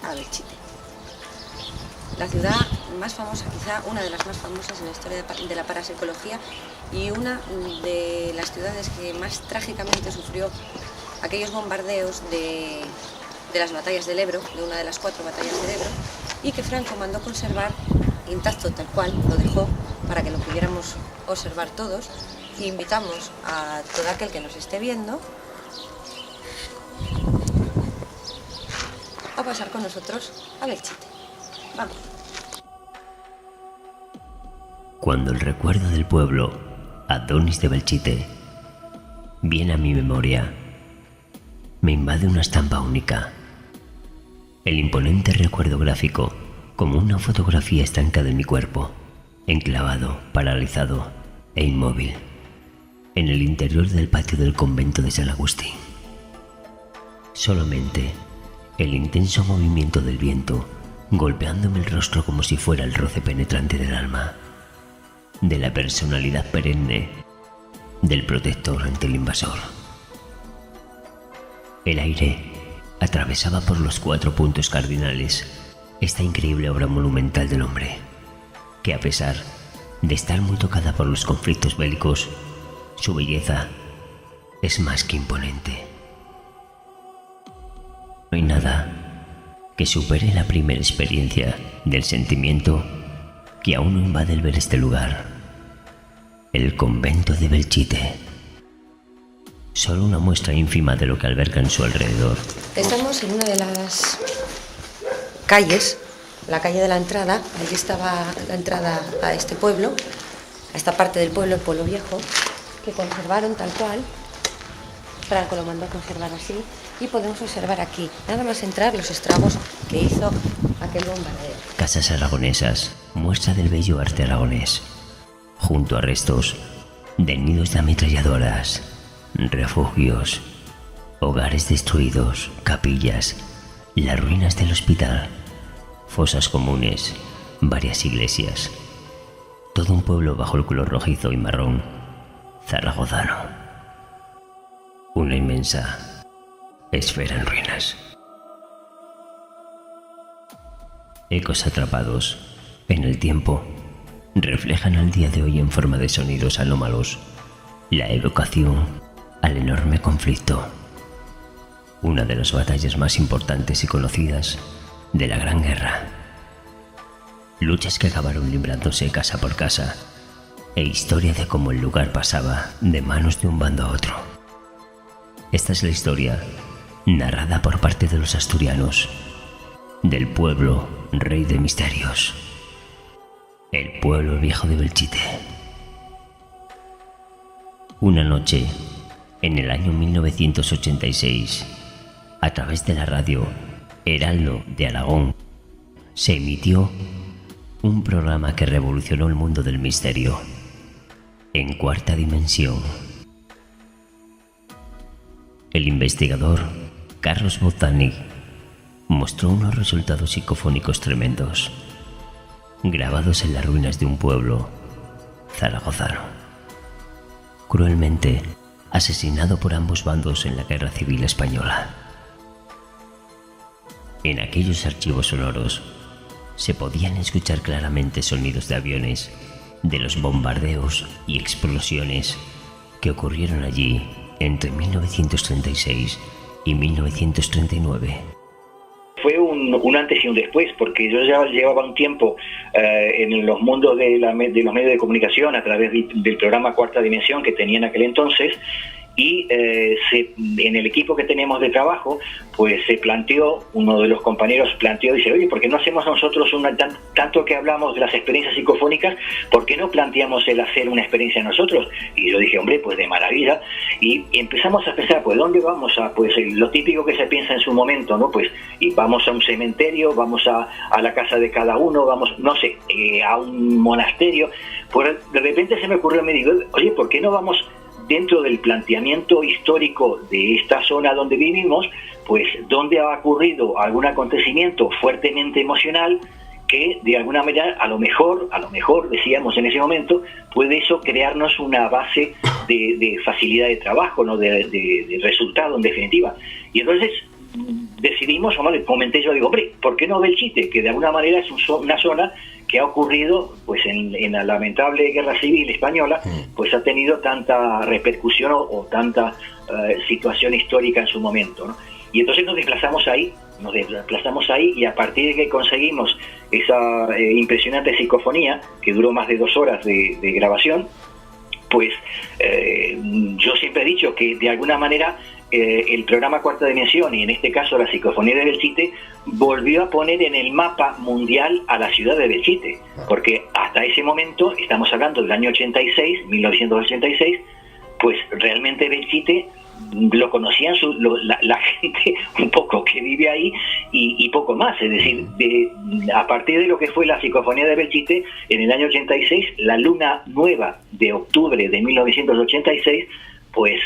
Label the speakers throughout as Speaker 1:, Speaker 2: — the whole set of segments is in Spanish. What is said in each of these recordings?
Speaker 1: A Belchite. La ciudad más famosa, quizá una de las más famosas en la historia de la parapsicología y una de las ciudades que más trágicamente sufrió aquellos bombardeos de las batallas del Ebro, de una de las 4 batallas del Ebro, y que Franco mandó conservar intacto tal cual, lo dejó para que lo pudiéramos observar todos, y invitamos a todo aquel que nos esté viendo a pasar con nosotros a Belchite. Vamos.
Speaker 2: Cuando el recuerdo del pueblo Adonis de Belchite viene a mi memoria, me invade una estampa única. El imponente recuerdo gráfico, como una fotografía estancada en mi cuerpo, enclavado, paralizado e inmóvil, en el interior del patio del convento de San Agustín. Solamente el intenso movimiento del viento golpeándome el rostro como si fuera el roce penetrante del alma, de la personalidad perenne del protector ante el invasor. El aire atravesaba por los 4 puntos cardinales esta increíble obra monumental del hombre, que a pesar de estar muy tocada por los conflictos bélicos, su belleza es más que imponente. No hay nada que supere la primera experiencia del sentimiento que a uno invade el ver este lugar, el convento de Belchite. Solo una muestra ínfima de lo que alberga en su alrededor.
Speaker 1: Estamos en una de las calles, la calle de la entrada. Allí estaba la entrada a este pueblo, a esta parte del pueblo, el pueblo viejo, que conservaron tal cual. Franco lo mandó a conservar así, y podemos observar aquí, nada más entrar, los estragos que hizo aquel bombardeo.
Speaker 2: Casas aragonesas, muestra del bello arte aragonés, junto a restos de nidos de ametralladoras, refugios, hogares destruidos, capillas, las ruinas del hospital, fosas comunes, varias iglesias. Todo un pueblo bajo el color rojizo y marrón zaragozano. Una inmensa esfera en ruinas. Ecos atrapados en el tiempo reflejan al día de hoy en forma de sonidos anómalos la evocación al enorme conflicto, una de las batallas más importantes y conocidas de la Gran Guerra. Luchas que acabaron librándose casa por casa, e historia de cómo el lugar pasaba de manos de un bando a otro. Esta es la historia narrada por parte de los asturianos, del pueblo rey de misterios, el pueblo viejo de Belchite. Una noche, en el año 1986, a través de la radio Heraldo de Aragón, se emitió un programa que revolucionó el mundo del misterio, En Cuarta Dimensión. El investigador Carlos Bozanic mostró unos resultados psicofónicos tremendos, grabados en las ruinas de un pueblo zaragozano, cruelmente asesinado por ambos bandos en la Guerra Civil Española. En aquellos archivos sonoros se podían escuchar claramente sonidos de aviones, de los bombardeos y explosiones que ocurrieron allí entre 1936 y 1939.
Speaker 3: Fue un antes y un después, porque yo ya llevaba un tiempo en los mundos de los medios de comunicación a través del programa Cuarta Dimensión que tenía en aquel entonces, y en el equipo que tenemos de trabajo, pues se planteó, uno de los compañeros dice, oye, ¿por qué no hacemos nosotros tanto que hablamos de las experiencias psicofónicas, ¿por qué no planteamos el hacer una experiencia nosotros? Y yo dije, hombre, pues de maravilla, y empezamos a pensar, pues ¿dónde vamos a? Pues lo típico que se piensa en su momento, ¿no? Pues y vamos a un cementerio, vamos a la casa de cada uno, vamos, no sé, a un monasterio. Pues de repente se me ocurrió, me digo, oye, ¿por qué no vamos dentro del planteamiento histórico de esta zona donde vivimos, pues donde ha ocurrido algún acontecimiento fuertemente emocional que de alguna manera, a lo mejor decíamos en ese momento, puede eso crearnos una base de facilidad de trabajo, ¿no? de resultado en definitiva. Y entonces decidimos, comenté yo, digo, hombre, ¿por qué no Belchite? Que de alguna manera es una zona que ha ocurrido, pues en la lamentable guerra civil española, pues ha tenido tanta repercusión o tanta situación histórica en su momento, ¿no? Y entonces nos desplazamos ahí y a partir de que conseguimos esa impresionante psicofonía, que duró más de 2 horas de grabación, pues yo siempre he dicho que de alguna manera el programa Cuarta Dimensión, y en este caso la psicofonía de Belchite, volvió a poner en el mapa mundial a la ciudad de Belchite, porque hasta ese momento, estamos hablando del año 1986, pues realmente Belchite lo conocían la gente un poco que vive ahí y poco más. Es decir, a partir de lo que fue la psicofonía de Belchite, en el año 86, la luna nueva de octubre de 1986, pues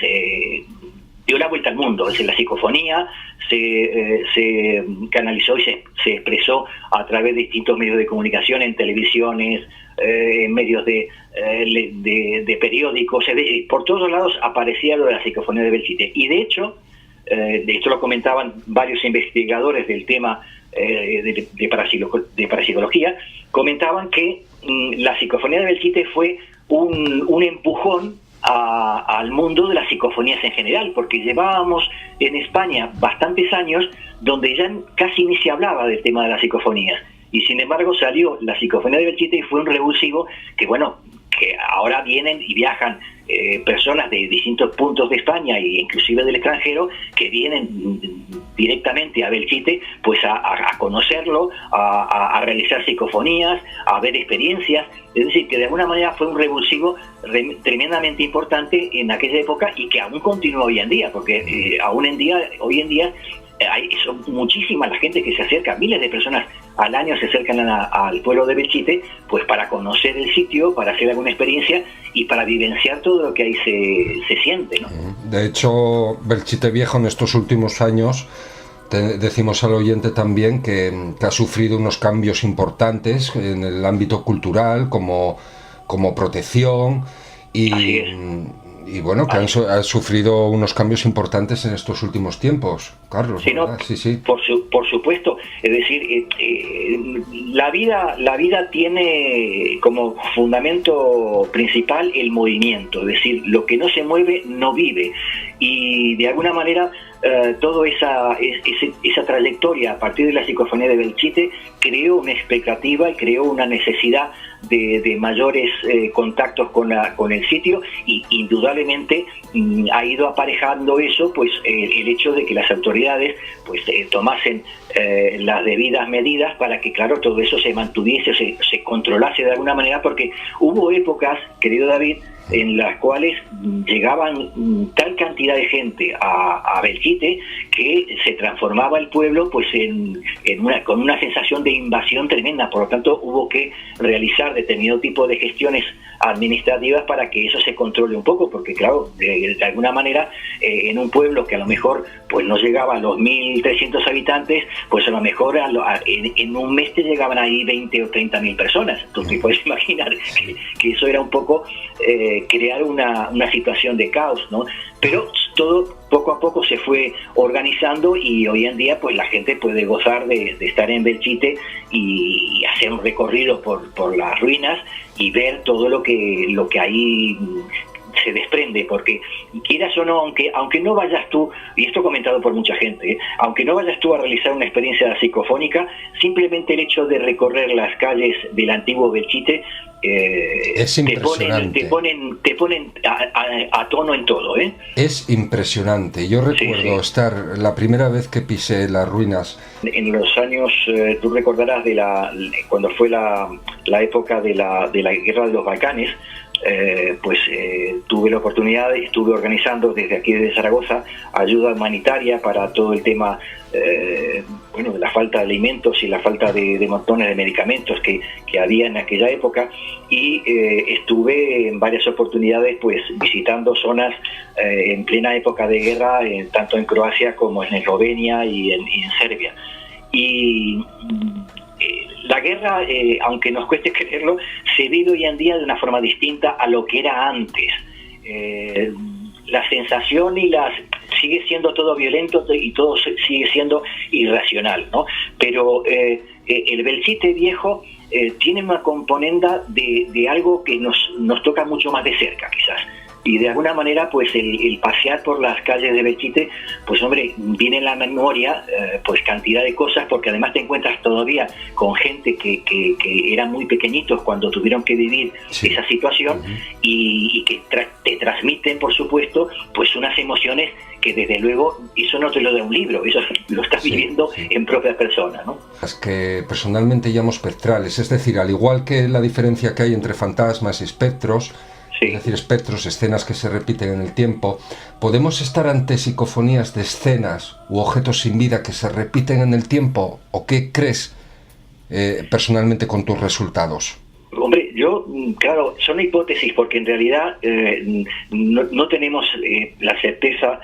Speaker 3: dio la vuelta al mundo. Es decir, la psicofonía se canalizó y se expresó a través de distintos medios de comunicación, en televisiones, en medios de periódicos, por todos lados aparecía lo de la psicofonía de Belchite. Y de hecho, de esto lo comentaban varios investigadores del tema de parapsicología, comentaban que la psicofonía de Belchite fue un empujón al mundo de las psicofonías en general, porque llevábamos en España bastantes años donde ya casi ni se hablaba del tema de las psicofonías, y sin embargo salió la psicofonía de Belchite y fue un revulsivo que ahora vienen y viajan personas de distintos puntos de España e inclusive del extranjero, que vienen directamente a Belchite pues a conocerlo, a realizar psicofonías, a ver experiencias. Es decir, que de alguna manera fue un revulsivo tremendamente importante en aquella época y que aún continúa hoy en día, porque hoy en día son muchísimas la gente que se acerca, miles de personas al año se acercan al pueblo de Belchite, pues para conocer el sitio, para hacer alguna experiencia y para vivenciar todo lo que ahí se siente, ¿no?
Speaker 4: De hecho, Belchite Viejo en estos últimos años, decimos al oyente también que ha sufrido unos cambios importantes en el ámbito cultural, como protección, y bueno, que han sufrido unos cambios importantes en estos últimos tiempos, Carlos. Sí, ¿no? Sí.
Speaker 3: Por supuesto. Es decir, la vida tiene como fundamento principal el movimiento. Es decir, lo que no se mueve no vive. Y de alguna manera toda esa trayectoria a partir de la psicofonía de Belchite creó una expectativa y creó una necesidad de mayores contactos con el sitio, y indudablemente ha ido aparejando eso pues el hecho de que las autoridades pues tomasen las debidas medidas para que, claro, todo eso se mantuviese, se controlase de alguna manera, porque hubo épocas, querido David, en las cuales llegaban tal cantidad de gente a Belchite que se transformaba el pueblo pues con una sensación de invasión tremenda. Por lo tanto, hubo que realizar determinado tipo de gestiones administrativas para que eso se controle un poco, porque claro, de alguna manera en un pueblo que a lo mejor pues no llegaba a los 1.300 habitantes, pues a lo mejor en un mes te llegaban ahí 20 o 30.000 personas. Tú te puedes imaginar que eso era un poco crear una situación de caos, ¿no? Pero todo poco a poco se fue organizando, y hoy en día pues la gente puede gozar de estar en Belchite y hacer un recorrido por las ruinas y ver todo lo que ahí se desprende, porque quieras o no, aunque no vayas tú, y esto comentado por mucha gente, aunque no vayas tú a realizar una experiencia psicofónica, simplemente el hecho de recorrer las calles del antiguo Belchite
Speaker 4: es impresionante.
Speaker 3: Te ponen a tono en todo, ¿eh?
Speaker 4: Es impresionante. Yo recuerdo estar la primera vez que pisé las ruinas.
Speaker 3: En los años, tú recordarás cuando fue la época de la guerra de los Balcanes. Tuve la oportunidad, estuve organizando desde aquí de Zaragoza ayuda humanitaria para todo el tema de la falta de alimentos y la falta de montones de medicamentos que había en aquella época, y estuve en varias oportunidades pues visitando zonas en plena época de guerra, tanto en Croacia como en Eslovenia y en Serbia. Y la guerra, aunque nos cueste creerlo, se vive hoy en día de una forma distinta a lo que era antes. La sensación sigue siendo todo violento y todo sigue siendo irracional, ¿no? Pero el Belchite viejo tiene una componenda de algo que nos toca mucho más de cerca, quizás. Y de alguna manera, pues el pasear por las calles de Belchite, pues hombre, viene en la memoria pues cantidad de cosas, porque además te encuentras todavía con gente que eran muy pequeñitos cuando tuvieron que vivir esa situación, y que te transmiten, por supuesto, pues unas emociones que desde luego eso no te lo da un libro, eso lo estás viviendo en propia persona, ¿no?
Speaker 4: Las que personalmente llamo espectrales, es decir, al igual que la diferencia que hay entre fantasmas y espectros, es decir, espectros, escenas que se repiten en el tiempo, ¿podemos estar ante psicofonías de escenas u objetos sin vida que se repiten en el tiempo? ¿O qué crees personalmente con tus resultados?
Speaker 3: Hombre, claro, son hipótesis, porque en realidad no tenemos la certeza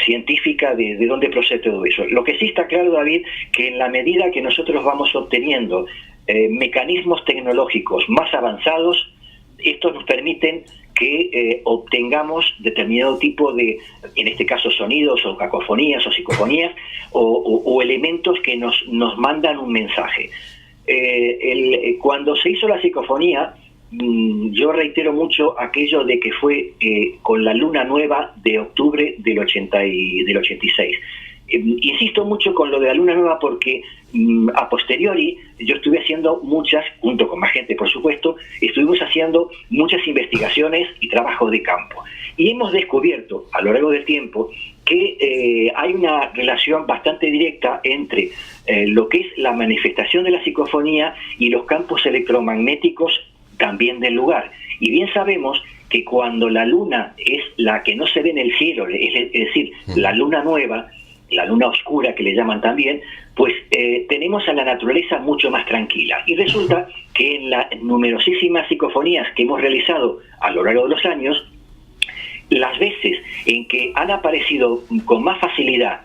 Speaker 3: científica de dónde procede todo eso. Lo que sí está claro, David, que en la medida que nosotros vamos obteniendo mecanismos tecnológicos más avanzados, estos nos permiten que obtengamos determinado tipo de, en este caso, sonidos o cacofonías o psicofonías o elementos que nos mandan un mensaje. Cuando se hizo la psicofonía, yo reitero mucho aquello de que fue con la luna nueva de octubre del 86. Insisto mucho con lo de la luna nueva porque a posteriori yo estuve haciendo junto con más gente por supuesto, estuvimos haciendo muchas investigaciones y trabajos de campo. Y hemos descubierto a lo largo del tiempo que hay una relación bastante directa entre lo que es la manifestación de la psicofonía y los campos electromagnéticos también del lugar. Y bien sabemos que cuando la luna es la que no se ve en el cielo, es decir, la luna nueva, la luna oscura que le llaman también, pues tenemos a la naturaleza mucho más tranquila. Y resulta que en las numerosísimas psicofonías que hemos realizado a lo largo de los años, las veces en que han aparecido con más facilidad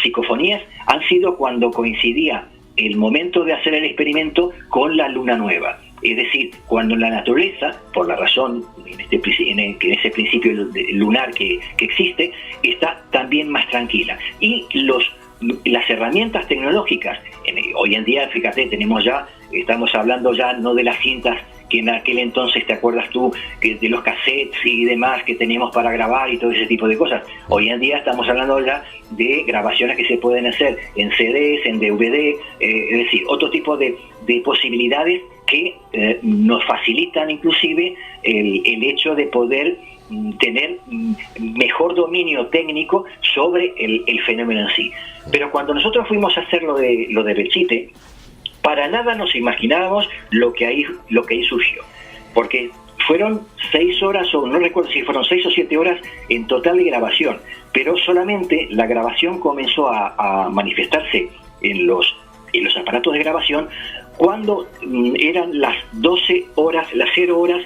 Speaker 3: psicofonías han sido cuando coincidía el momento de hacer el experimento con la luna nueva. Es decir, cuando la naturaleza, por la razón, en ese principio lunar que existe, está también más tranquila. Y las herramientas tecnológicas, hoy en día, fíjate, estamos hablando ya no de las cintas que en aquel entonces, ¿te acuerdas tú? De los cassettes y demás que teníamos para grabar y todo ese tipo de cosas. Hoy en día estamos hablando ya de grabaciones que se pueden hacer en CDs, en DVD, es decir, otro tipo de posibilidades que nos facilitan inclusive el hecho de poder tener mejor dominio técnico sobre el fenómeno en sí. Pero cuando nosotros fuimos a hacer lo de Belchite, para nada nos imaginábamos lo que ahí surgió, porque fueron 6 horas, o no recuerdo si fueron 6 o 7 horas en total de grabación, pero solamente la grabación comenzó a manifestarse en los aparatos de grabación cuando eran las 12 horas, las 0 horas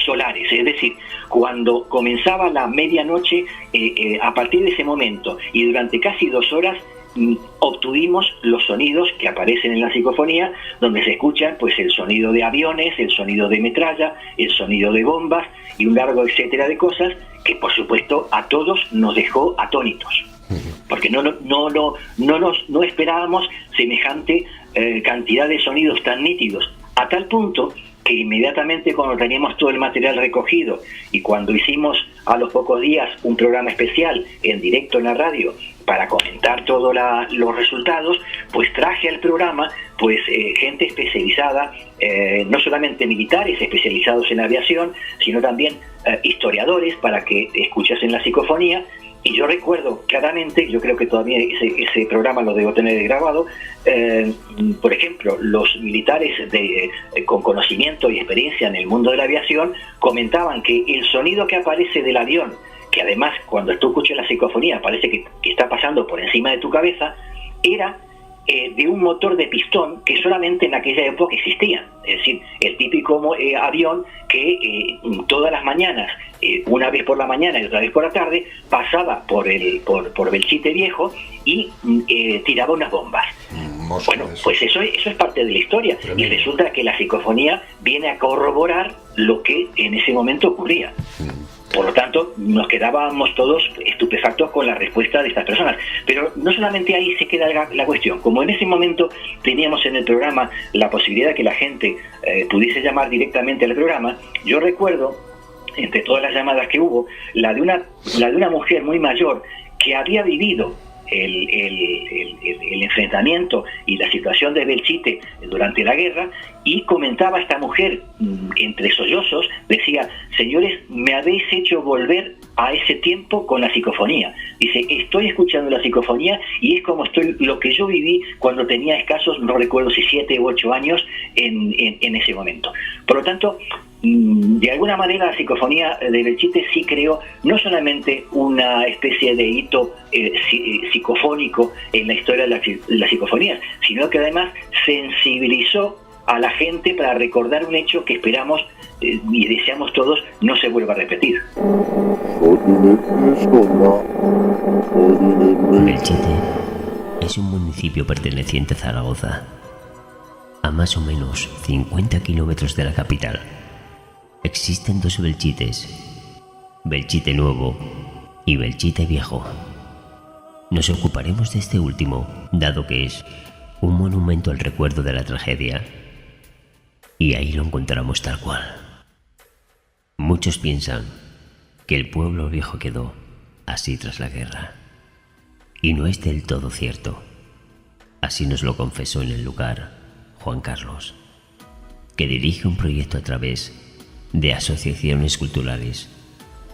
Speaker 3: solares, es decir, cuando comenzaba la medianoche, a partir de ese momento y durante casi 2 horas obtuvimos los sonidos que aparecen en la psicofonía, donde se escuchan pues el sonido de aviones, el sonido de metralla, el sonido de bombas y un largo etcétera de cosas que por supuesto a todos nos dejó atónitos, porque no esperábamos semejante cantidad de sonidos tan nítidos, a tal punto que inmediatamente cuando teníamos todo el material recogido y cuando hicimos a los pocos días un programa especial en directo en la radio para comentar todos los resultados, pues traje al programa pues gente especializada, no solamente militares especializados en aviación, sino también historiadores para que escuchasen la psicofonía. Y yo recuerdo claramente, yo creo que todavía ese programa lo debo tener grabado, por ejemplo, los militares con conocimiento y experiencia en el mundo de la aviación comentaban que el sonido que aparece del avión, que además cuando tú escuchas la psicofonía parece que está pasando por encima de tu cabeza, era de un motor de pistón que solamente en aquella época existía. Es decir, el típico avión que todas las mañanas, una vez por la mañana y otra vez por la tarde, pasaba por Belchite Viejo y tiraba unas bombas. Bueno, pues eso es parte de la historia. Tremendo. Y resulta que la psicofonía viene a corroborar lo que en ese momento ocurría. Por lo tanto, nos quedábamos todos estupefactos con la respuesta de estas personas. Pero no solamente ahí se queda la cuestión. Como en ese momento teníamos en el programa la posibilidad de que la gente pudiese llamar directamente al programa, yo recuerdo, entre todas las llamadas que hubo, la de una mujer muy mayor que había vivido el enfrentamiento y la situación de Belchite durante la guerra, y comentaba esta mujer entre sollozos, decía: señores, me habéis hecho volver a ese tiempo con la psicofonía. Dice, estoy escuchando la psicofonía y es como lo que yo viví cuando tenía escasos, no recuerdo si 7 u 8 años en ese momento. Por lo tanto, de alguna manera la psicofonía de Belchite sí creó no solamente una especie de hito psicofónico en la historia de las psicofonías, sino que además sensibilizó a la gente para recordar un hecho que esperamos y deseamos todos no se vuelva a repetir.
Speaker 2: Belchite es un municipio perteneciente a Zaragoza, a más o menos 50 kilómetros de la capital. Existen dos Belchites, Belchite Nuevo y Belchite Viejo. Nos ocuparemos de este último, dado que es un monumento al recuerdo de la tragedia, y ahí lo encontramos tal cual. Muchos piensan que el pueblo viejo quedó así tras la guerra, y no es del todo cierto. Así nos lo confesó en el lugar Juan Carlos, que dirige un proyecto a través de asociaciones culturales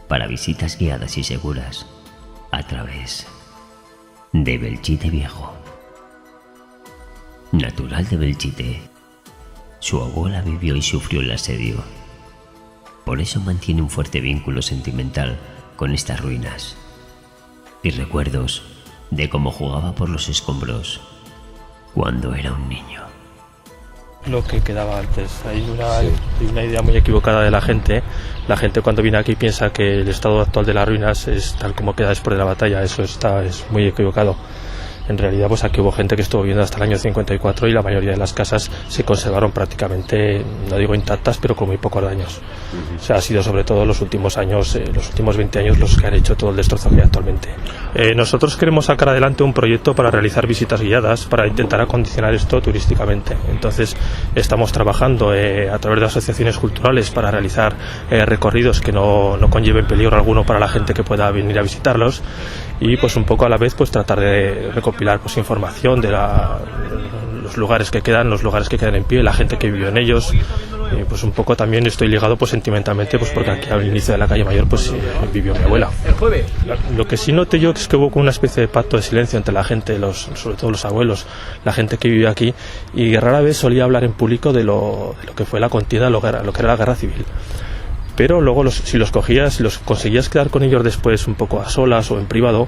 Speaker 2: para visitas guiadas y seguras a través de Belchite Viejo. Natural de Belchite, su abuela vivió y sufrió el asedio. Por eso mantiene un fuerte vínculo sentimental con estas ruinas y recuerdos de cómo jugaba por los escombros cuando era un niño.
Speaker 5: Lo que quedaba antes. Hay una idea muy equivocada de la gente. La gente cuando viene aquí piensa que el estado actual de las ruinas es tal como queda después de la batalla. Eso es muy equivocado. En realidad, pues aquí hubo gente que estuvo viviendo hasta el año 54 y la mayoría de las casas se conservaron prácticamente, no digo intactas, pero con muy pocos daños. O sea, ha sido sobre todo los últimos años, los últimos 20 años los que han hecho todo el destrozo que hay actualmente. Nosotros queremos sacar adelante un proyecto para realizar visitas guiadas, para intentar acondicionar esto turísticamente. Entonces, estamos trabajando a través de asociaciones culturales para realizar recorridos que no conlleven peligro alguno para la gente que pueda venir a visitarlos, y pues un poco a la vez pues tratar de recopilar pues información de los lugares que quedan en pie, la gente que vivió en ellos. Pues un poco también estoy ligado pues sentimentalmente, pues porque aquí al inicio de la calle Mayor pues vivió mi abuela. Lo que sí noté yo es que hubo una especie de pacto de silencio entre la gente, sobre todo los abuelos, la gente que vivió aquí, y rara vez solía hablar en público de lo que fue la contienda, lo que era la guerra civil. Pero luego si los conseguías quedar con ellos después un poco a solas o en privado,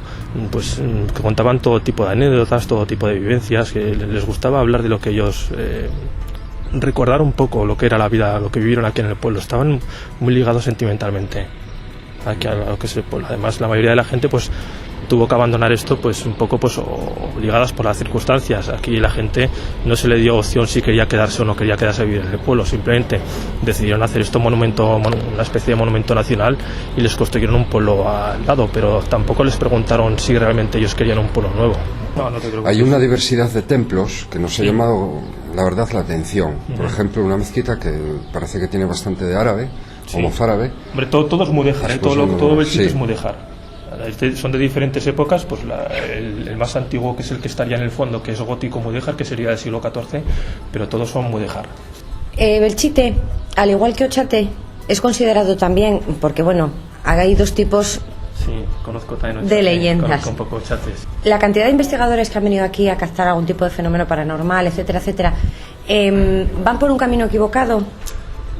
Speaker 5: pues que contaban todo tipo de anécdotas, todo tipo de vivencias, que les gustaba hablar de lo que ellos recordar un poco lo que era la vida, lo que vivieron aquí en el pueblo. Estaban muy ligados sentimentalmente aquí a lo que es el pueblo. Además, la mayoría de la gente pues tuvo que abandonar esto pues un poco pues obligadas por las circunstancias. Aquí la gente no se le dio opción si quería quedarse o no quería quedarse a vivir en el pueblo, simplemente decidieron hacer esto una especie de monumento nacional, y les construyeron un pueblo al lado, pero tampoco les preguntaron si realmente ellos querían un pueblo nuevo. No te preocupes.
Speaker 4: Hay una diversidad de templos que nos ha llamado la verdad la atención. Por ejemplo, una mezquita que parece que tiene bastante de árabe, o mozárabe.
Speaker 5: Hombre, todo es mudéjar, todo Belchite es mudéjar. Son de diferentes épocas, pues el más antiguo, que es el que estaría en el fondo, que es gótico mudéjar, que sería del siglo XIV, pero todos son mudéjar.
Speaker 1: Belchite, al igual que Ochate, es considerado también, porque bueno, hay dos tipos.
Speaker 5: Sí, conozco también
Speaker 1: de leyendas.
Speaker 5: Conozco un poco Ochates.
Speaker 1: La cantidad de investigadores que han venido aquí a captar algún tipo de fenómeno paranormal, etcétera, etcétera, ¿van por un camino equivocado?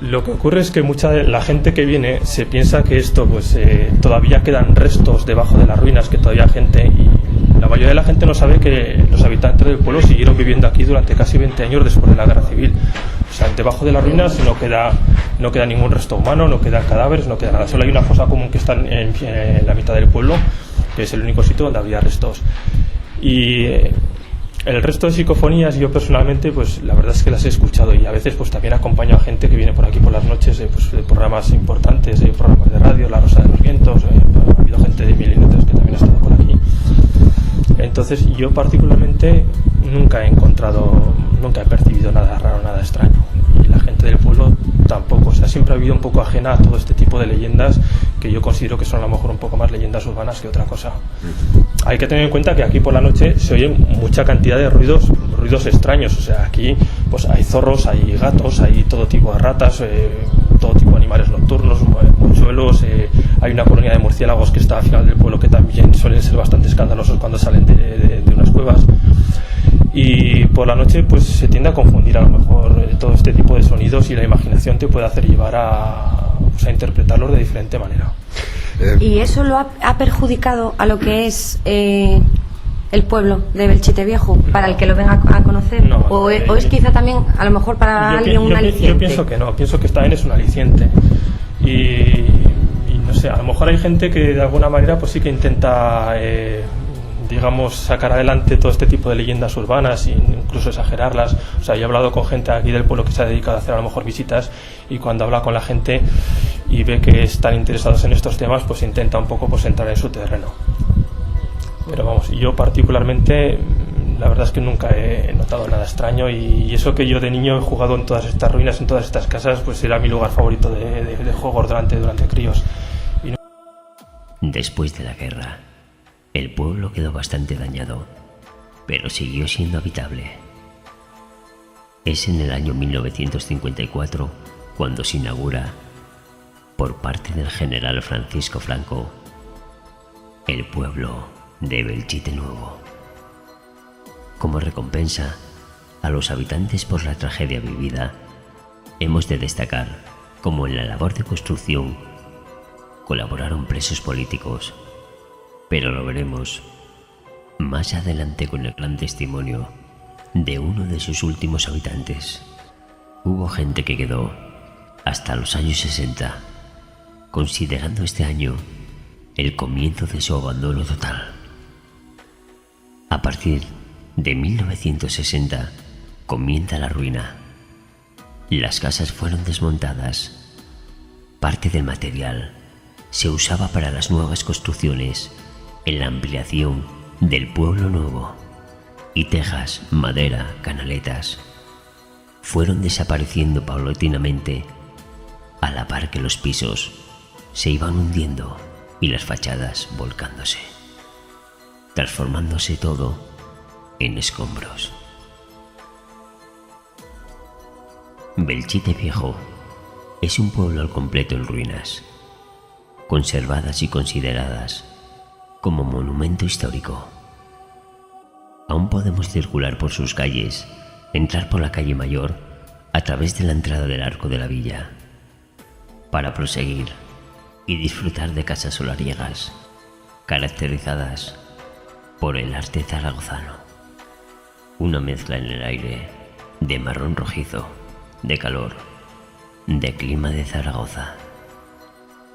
Speaker 5: Lo que ocurre es que mucha de la gente que viene se piensa que esto pues todavía quedan restos debajo de las ruinas, que todavía hay gente, y la mayoría de la gente no sabe que los habitantes del pueblo siguieron viviendo aquí durante casi 20 años después de la guerra civil. O sea, debajo de las ruinas no queda ningún resto humano, no quedan cadáveres, no queda nada. Solo hay una fosa común que está en la mitad del pueblo, que es el único sitio donde había restos. Y El resto de psicofonías yo personalmente pues la verdad es que las he escuchado, y a veces pues también acompaño a gente que viene por aquí por las noches pues, de programas importantes, de programas de radio, La Rosa de los Vientos, ha habido gente de Mil y Letras que también ha estado por aquí. Entonces yo particularmente nunca he percibido nada raro, nada extraño, y la gente del pueblo tampoco. O sea, siempre ha habido un poco ajena a todo este tipo de leyendas, que yo considero que son a lo mejor un poco más leyendas urbanas que otra cosa. Hay que tener en cuenta que aquí por la noche se oye mucha cantidad de ruidos extraños. O sea, aquí pues hay zorros, hay gatos, hay todo tipo de ratas, todo tipo de animales nocturnos, mochuelos, hay una colonia de murciélagos que está al final del pueblo, que también suelen ser bastante escandalosos cuando salen de unas cuevas. Y por la noche pues se tiende a confundir a lo mejor todo este tipo de sonidos, y la imaginación te puede hacer llevar a interpretarlos de diferente manera.
Speaker 1: ¿Y eso lo ha perjudicado a lo que es el pueblo de Belchite Viejo, para el que lo venga a conocer?
Speaker 5: No,
Speaker 1: ¿O es quizá también a lo mejor para alguien un aliciente?
Speaker 5: Yo pienso que no, pienso que también es un aliciente. Y no sé, a lo mejor hay gente que de alguna manera pues sí que intenta digamos, sacar adelante todo este tipo de leyendas urbanas e incluso exagerarlas. O sea, yo he hablado con gente aquí del pueblo que se ha dedicado a hacer a lo mejor visitas, y cuando habla con la gente y ve que están interesados en estos temas, pues intenta un poco pues entrar en su terreno. Pero vamos, yo particularmente la verdad es que nunca he notado nada extraño, y eso que yo de niño he jugado en todas estas ruinas, en todas estas casas, pues era mi lugar favorito de juegos durante críos.
Speaker 2: Después de la guerra, el pueblo quedó bastante dañado, pero siguió siendo habitable. Es en el año 1954 cuando se inaugura, por parte del general Francisco Franco, el pueblo de Belchite Nuevo. Como recompensa a los habitantes por la tragedia vivida, hemos de destacar cómo en la labor de construcción colaboraron presos políticos, pero lo veremos más adelante con el gran testimonio de uno de sus últimos habitantes. Hubo gente que quedó hasta los años 60, considerando este año el comienzo de su abandono total. A partir de 1960 comienza la ruina. Las casas fueron desmontadas. Parte del material se usaba para las nuevas construcciones en la ampliación del pueblo nuevo, y tejas, madera, canaletas fueron desapareciendo paulatinamente, a la par que los pisos se iban hundiendo y las fachadas volcándose, transformándose todo en escombros. Belchite Viejo es un pueblo al completo en ruinas, conservadas y consideradas como monumento histórico. Aún podemos circular por sus calles, entrar por la calle Mayor a través de la entrada del Arco de la Villa, para proseguir y disfrutar de casas solariegas caracterizadas por el arte zaragozano. Una mezcla en el aire de marrón rojizo, de calor, de clima de Zaragoza.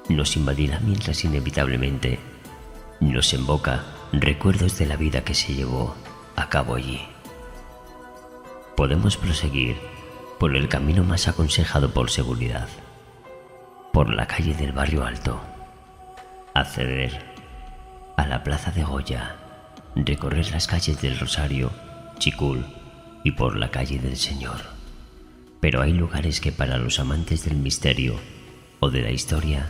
Speaker 2: Nos invadirá mientras inevitablemente nos invoca recuerdos de la vida que se llevó a cabo allí. Podemos proseguir por el camino más aconsejado por seguridad, por la calle del Barrio Alto, acceder a la Plaza de Goya, recorrer las calles del Rosario, Chicul y por la calle del Señor. Pero hay lugares que para los amantes del misterio o de la historia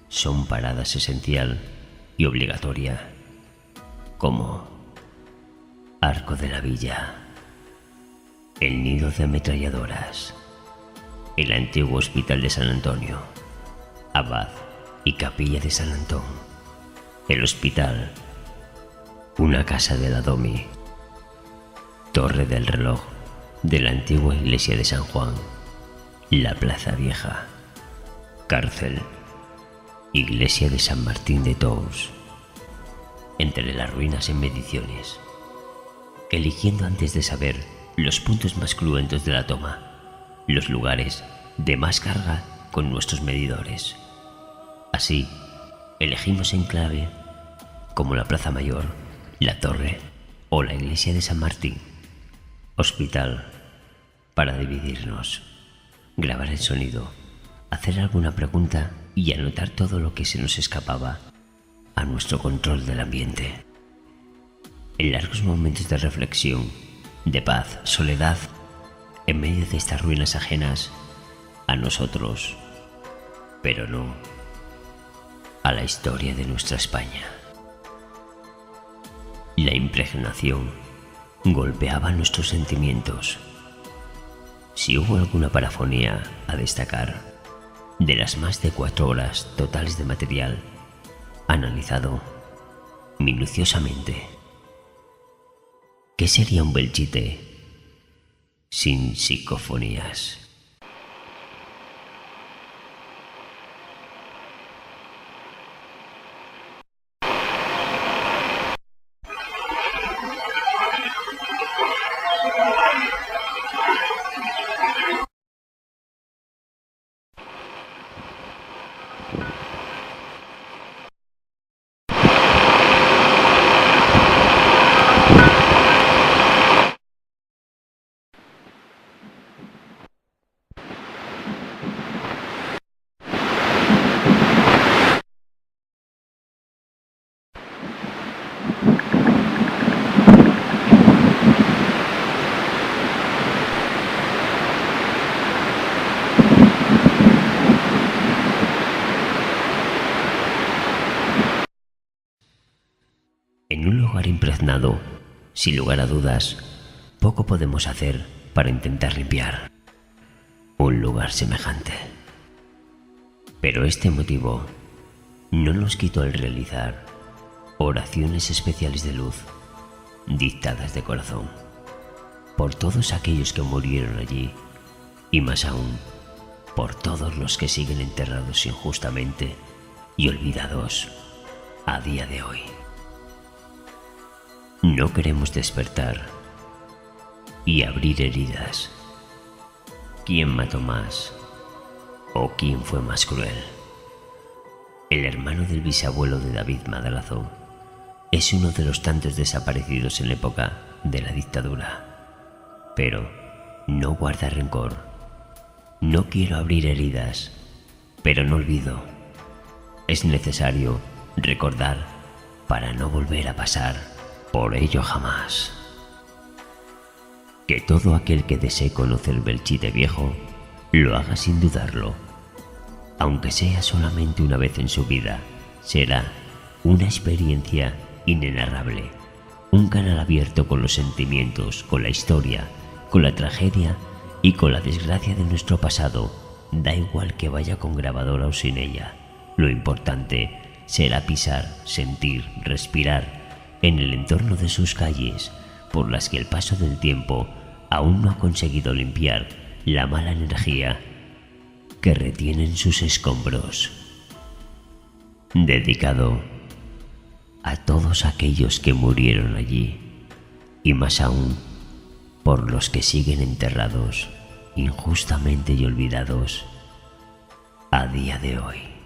Speaker 2: son paradas esencial y obligatoria, como Arco de la Villa, el nido de ametralladoras, el antiguo Hospital de San Antonio, Abad y Capilla de San Antón, el hospital, una casa de la Domi, Torre del Reloj de la antigua iglesia de San Juan, la Plaza Vieja, cárcel, iglesia de San Martín de Tours. Entre las ruinas en mediciones, eligiendo antes de saber los puntos más cruentos de la toma, los lugares de más carga con nuestros medidores. Así, elegimos enclave como la Plaza Mayor, la Torre o la iglesia de San Martín, hospital, para dividirnos, grabar el sonido, hacer alguna pregunta y anotar todo lo que se nos escapaba a nuestro control del ambiente. En largos momentos de reflexión, de paz, soledad, en medio de estas ruinas ajenas a nosotros, pero no a la historia de nuestra España. La impregnación golpeaba nuestros sentimientos. Si hubo alguna parafonía a destacar de las más de 4 horas totales de material analizado minuciosamente, ¿qué sería un Belchite sin psicofonías? En un lugar impregnado, sin lugar a dudas, poco podemos hacer para intentar limpiar un lugar semejante. Pero este motivo no nos quitó el realizar oraciones especiales de luz, dictadas de corazón, por todos aquellos que murieron allí y más aún por todos los que siguen enterrados injustamente y olvidados a día de hoy. No queremos despertar y abrir heridas. ¿Quién mató más o quién fue más cruel? El hermano del bisabuelo de David Madrazo es uno de los tantos desaparecidos en la época de la dictadura. Pero no guarda rencor. No quiero abrir heridas, pero no olvido. Es necesario recordar para no volver a pasar por ello jamás. Que todo aquel que desee conocer el Belchite viejo lo haga sin dudarlo. Aunque sea solamente una vez en su vida, será una experiencia inenarrable, un canal abierto con los sentimientos, con la historia, con la tragedia y con la desgracia de nuestro pasado. Da igual que vaya con grabadora o sin ella, lo importante será pisar, sentir, respirar en el entorno de sus calles, por las que el paso del tiempo aún no ha conseguido limpiar la mala energía que retienen sus escombros. Dedicado a todos aquellos que murieron allí, y más aún por los que siguen enterrados injustamente y olvidados a día de hoy.